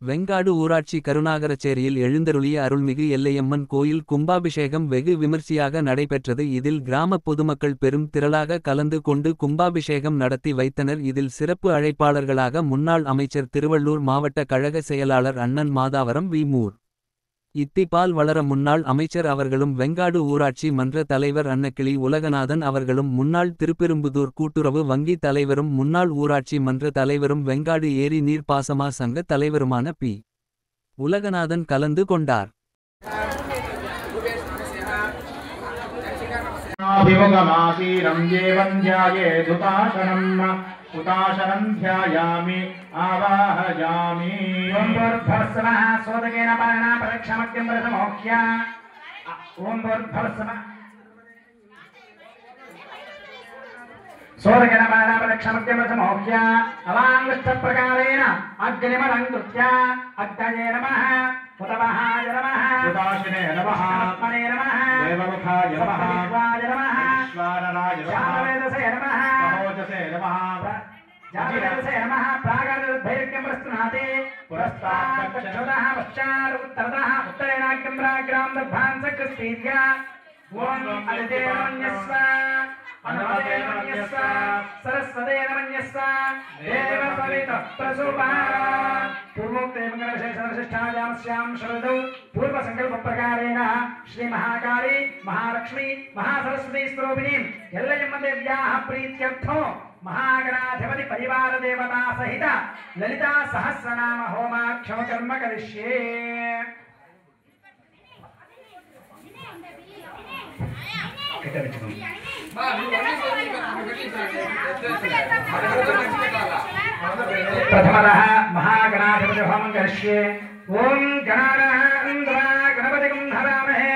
வெங்காடு ஊராட்சி கருணாகரச்சேரியில் எழுந்தருளிய அருள்மிகு எல்லையம்மன் கோயில் கும்பாபிஷேகம் வெகு விமர்சையாக நடைபெற்றது. இதில் கிராம பொதுமக்கள் பெரும் திரளாக கலந்து கொண்டு கும்பாபிஷேகம் நடத்தி வைத்தனர். இதில் சிறப்பு அழைப்பாளர்களாக முன்னாள் அமைச்சர், திருவள்ளூர் மாவட்ட கழக செயலாளர் அண்ணன் மாதாவரம் வி. மூர். இத்திபால் வளர முன்னாள் அமைச்சர் அவர்களும், வெங்காடு ஊராட்சி மன்ற தலைவர் அன்னக்கிளி உலகநாதன் அவர்களும், முன்னாள் திருப்பெரும்புதூர் கூட்டுறவு வங்கி தலைவரும் முன்னாள் ஊராட்சி மன்ற தலைவரும் வெங்காடு ஏரி நீர்ப்பாசமா சங்க தலைவருமான பி. உலகநாதன் கலந்து கொண்டார். उताशनं ध्यायामि आवाहयामि ओम भर्भस्वः सोदकेन पाणिना प्रदक्षिणमत्यं प्रसमोक्ष्य ओम भर्भस्वः सोदकेन पाणिना प्रदक्षिणमत्यं प्रसमोक्ष्य अवाङ्गुष्ठप्रकारेण अग्निमलङ्कृत्य अग्नये नमः उतवहाय नमः उदाशिने नमः आत्मने नमः देवमुखाय नमः देवाय नमः ईश्वराय नमः नमोजसे नमः जातवेदसे नमः प्रागादुर्भैरक्यं प्रस्तुनाते पुरस्तात् दक्षिणतः पश्चात् उत्तरतः उत्तरेणाग्निं प्राग्राम दर्भान् सकृस्तीर्य ओम अदितेन मन्यस्व अनुमतेन मन्यस्व सरस्वतेन मन्यस्व देवसवितः प्रसूपः पूर्वोक्ते मंगलविशेषविशिष्टायां शरदौ पूर्वसङ्कल्पप्रकारेण श्री महाकाली महालक्ष्मी महासरस्वती स्वरूपिणीं एल्लयम्मदेव्याः प्रीत्यर्थो महागणाधिपति परिवार देवता सहित ललिता सहस्रनाम होमाख्यो कर्म करिष्ये। प्रथमतः महागणाधिपति होमं करिष्ये। ओम गणानां गणपतिं हवामहे।